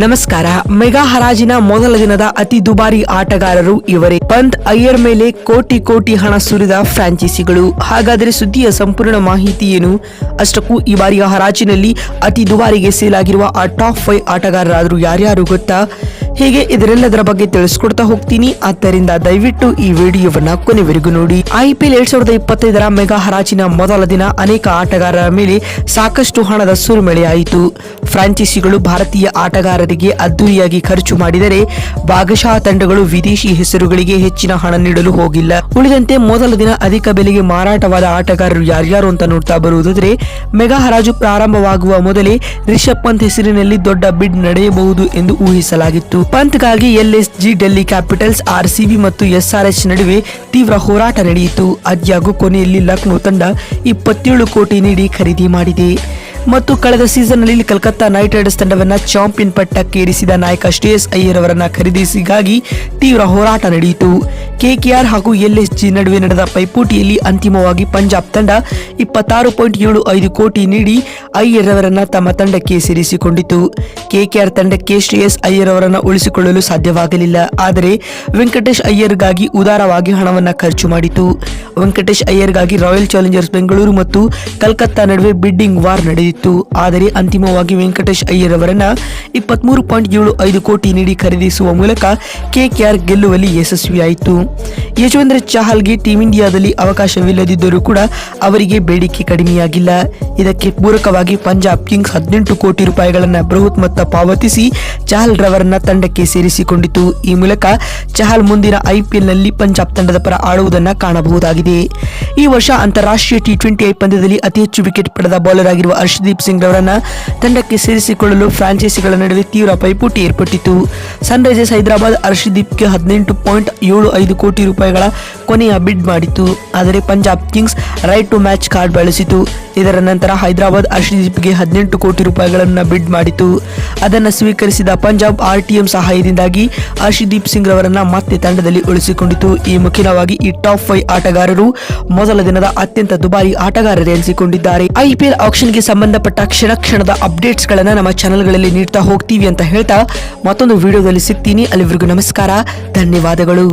ನಮಸ್ಕಾರ. ಮೆಗಾ ಹರಾಜಿನ ಮೊದಲ ದಿನದ ಅತಿ ದುಬಾರಿ ಆಟಗಾರರು ಇವರೇ. ಪಂತ್, ಅಯ್ಯರ್ ಮೇಲೆ ಕೋಟಿ ಕೋಟಿ ಹಣ ಸುರಿದ ಫ್ರಾಂಚೈಸಿಗಳು. ಹಾಗಾದರೆ ಸುದ್ದಿಯ ಸಂಪೂರ್ಣ ಮಾಹಿತಿ ಏನು? ಅಷ್ಟಕ್ಕೂ ಈ ಬಾರಿಯ ಹರಾಜಿನಲ್ಲಿ ಅತಿ ದುಬಾರಿಗೆ ಸೇಲ್ ಆಗಿರುವ ಆ ಟಾಪ್ 5 ಆಟಗಾರರಾದರೂ ಯಾರ್ಯಾರು ಗೊತ್ತಾ? ಹೀಗೆ ಇದರೆಲ್ಲದರ ಬಗ್ಗೆ ತಿಳಿಸ್ಕೊಡ್ತಾ ಹೋಗ್ತೀನಿ. ಆದ್ದರಿಂದ ದಯವಿಟ್ಟು ಈ ವಿಡಿಯೋವನ್ನ ಕೊನೆವರೆಗೂ ನೋಡಿ. IPL 2025ರ ಮೆಗಾ ಹರಾಜಿನ ಮೊದಲ ದಿನ ಅನೇಕ ಆಟಗಾರರ ಮೇಲೆ ಸಾಕಷ್ಟು ಹಣದ ಸುರಿಮಳೆಯಾಯಿತು. ಫ್ರಾಂಚೈಸಿಗಳು ಭಾರತೀಯ ಆಟಗಾರರಿಗೆ ಅದ್ದೂರಿಯಾಗಿ ಖರ್ಚು ಮಾಡಿದರೆ ಭಾಗಶಃ ತಂಡಗಳು ವಿದೇಶಿ ಹೆಸರುಗಳಿಗೆ ಹೆಚ್ಚಿನ ಹಣ ನೀಡಲು ಹೋಗಿಲ್ಲ. ಉಳಿದಂತೆ ಮೊದಲ ದಿನ ಅಧಿಕ ಬೆಲೆಗೆ ಮಾರಾಟವಾದ ಆಟಗಾರರು ಯಾರ್ಯಾರು ಅಂತ ನೋಡ್ತಾ ಬರುವುದಾದರೆ, ಮೆಗಾ ಹರಾಜು ಪ್ರಾರಂಭವಾಗುವ ಮೊದಲೇ ರಿಷಬ್ ಪಂತ್ ಹೆಸರಿನಲ್ಲಿ ದೊಡ್ಡ ಬಿಡ್ ನಡೆಯಬಹುದು ಎಂದು ಊಹಿಸಲಾಗಿತ್ತು. ಪಂತ್ಗಾಗಿ LSG, ಡೆಲ್ಲಿ ಕ್ಯಾಪಿಟಲ್ಸ್, RCB ಮತ್ತು SRH ನಡುವೆ ತೀವ್ರ ಹೋರಾಟ ನಡೆಯಿತು. ಆದ್ಯಾಗೂ ಕೊನೆಯಲ್ಲಿ ಲಕ್ನೋ ತಂಡ 27 ಕೋಟಿ ನೀಡಿ ಖರೀದಿ ಮಾಡಿದೆ. ಮತ್ತು ಕಳೆದ ಸೀಸನ್ನಲ್ಲಿ ಕಲ್ಕತ್ತಾ ನೈಟ್ ರೈಡರ್ಸ್ ತಂಡವನ್ನ ಚಾಂಪಿಯನ್ ಪಟ್ಟಕ್ಕೆ ಏರಿಸಿದ ನಾಯಕ ಶ್ರೇಯಸ್ ಅಯ್ಯರ್ ಅವರನ್ನ ಖರೀದಿಸಿಗಾಗಿ ತೀವ್ರ ಹೋರಾಟ ನಡೆಯಿತು. KKR ಹಾಗೂ LSG ನಡುವೆ ನಡೆದ ಪೈಪೋಟಿಯಲ್ಲಿ ಅಂತಿಮವಾಗಿ ಪಂಜಾಬ್ ತಂಡ 26.75 ಕೋಟಿ ನೀಡಿ ಅಯ್ಯರ್ ಅವರನ್ನ ತಮ್ಮ ತಂಡಕ್ಕೆ ಸೇರಿಸಿಕೊಂಡಿತು. KKR ತಂಡಕ್ಕೆ ಶ್ರೇಯಸ್ ಅಯ್ಯರ್ ಅವರನ್ನ ಉಳಿಸಿಕೊಳ್ಳಲು ಸಾಧ್ಯವಾಗಲಿಲ್ಲ. ಆದರೆ ವೆಂಕಟೇಶ್ ಅಯ್ಯರ್ಗಾಗಿ ಉದಾರವಾಗಿ ಹಣವನ್ನ ಖರ್ಚು ಮಾಡಿತು. ವೆಂಕಟೇಶ್ ಅಯ್ಯರ್ಗಾಗಿ ರಾಯಲ್ ಚಾಲೆಂಜರ್ಸ್ ಬೆಂಗಳೂರು ಮತ್ತು ಕಲ್ಕತ್ತಾ ನಡುವೆ ಬಿಡ್ಡಿಂಗ್ ವಾರ್ ನಡೆಯಿತು. ಆದರೆ ಅಂತಿಮವಾಗಿ ವೆಂಕಟೇಶ್ ಅಯ್ಯರ್ ಅವರನ್ನ 23.75 ಕೋಟಿ ನೀಡಿ ಖರೀದಿಸುವ ಮೂಲಕ KKR ಗೆಲ್ಲುವಲ್ಲಿ ಯಶಸ್ವಿಯಾಯಿತು. ಯಜುವೇಂದ್ರ ಚಹಲ್ಗೆ ಟೀಂ ಇಂಡಿಯಾದಲ್ಲಿ ಅವಕಾಶವಿಲ್ಲದಿದ್ದರೂ ಕೂಡ ಅವರಿಗೆ ಬೇಡಿಕೆ ಕಡಿಮೆಯಾಗಿಲ್ಲ. ಇದಕ್ಕೆ ಪೂರಕವಾಗಿ ಪಂಜಾಬ್ ಕಿಂಗ್ಸ್ 18 ಕೋಟಿ ರೂಪಾಯಿಗಳನ್ನ ಬೃಹತ್ ಮೊತ್ತ ಪಾವತಿಸಿ ಚಹಲ್ ರವರನ್ನ ತಂಡಕ್ಕೆ ಸೇರಿಸಿಕೊಂಡಿತು. ಈ ಮೂಲಕ ಚಹಲ್ ಮುಂದಿನ IPL ನಲ್ಲಿ ಪಂಜಾಬ್ ತಂಡದ ಪರ ಆಡುವುದನ್ನ ಕಾಣಬಹುದಾಗಿದೆ. ಈ ವರ್ಷ ಅಂತಾರಾಷ್ಟ್ರೀಯ T20 ಪಂದ್ಯದಲ್ಲಿ ಅತಿ ಹೆಚ್ಚು ವಿಕೆಟ್ ಪಡೆದ ಬೌಲರ್ ಆಗಿರುವ ಹರ್ಷದೀಪ್ ಸಿಂಗ್ ರವರನ್ನ ತಂಡಕ್ಕೆ ಸೇರಿಸಿಕೊಳ್ಳಲು ಫ್ರಾಂಚೈಸಿಗಳ ನಡುವೆ ತೀವ್ರ ಪೈಪೋಟಿ ಏರ್ಪಟ್ಟಿತು. ಸನ್ ರೈಸರ್ಸ್ ಹೈದರಾಬಾದ್ ಹರ್ಷದೀಪ್ಗೆ 18.75 ಕೋಟಿ ರೂಪಾಯಿಗಳ ಕೊನೆಯ ಬಿಡ್ ಮಾಡಿತು. ಆದರೆ Punjab Kings right to match card ಬಳಸಿತು. ಇದರ ನಂತರ ಹೈದರಾಬಾದ್ ಹರ್ಷದೀಪ್ಗೆ 18 ಕೋಟಿ ರೂಪಾಯಿಗಳನ್ನು ಬಿಡ್ ಮಾಡಿತು. ಅದನ್ನು ಸ್ವೀಕರಿಸಿದ ಪಂಜಾಬ್ RTM ಸಹಾಯದಿಂದಾಗಿ ಹರ್ಷದೀಪ್ ಸಿಂಗ್ ರವರನ್ನ ಮತ್ತೆ ತಂಡದಲ್ಲಿ ಉಳಿಸಿಕೊಂಡಿತು. ಈ ಮುಖ್ಯವಾಗಿ ಈ ಟಾಪ್ 5 ಆಟಗಾರರು ಮೊದಲ ದಿನದ ಅತ್ಯಂತ ದುಬಾರಿ ಆಟಗಾರರೇ ಎನಿಸಿಕೊಂಡಿದ್ದಾರೆ. IPL ಆಕ್ಷನ್ಗೆ ಸಂಬಂಧಪಟ್ಟ ಕ್ಷಣದ ಅಪ್ಡೇಟ್ಸ್ ಗಳನ್ನ ನಮ್ಮ ಚಾನೆಲ್ಗಳಲ್ಲಿ ನೀಡ್ತಾ ಹೋಗ್ತೀವಿ ಅಂತ ಹೇಳ್ತಾ ಮತ್ತೊಂದು ವಿಡಿಯೋದಲ್ಲಿ ಸಿಗ್ತೀನಿ. ಅಲ್ಲಿವರೆಗೂ ನಮಸ್ಕಾರ, ಧನ್ಯವಾದಗಳು.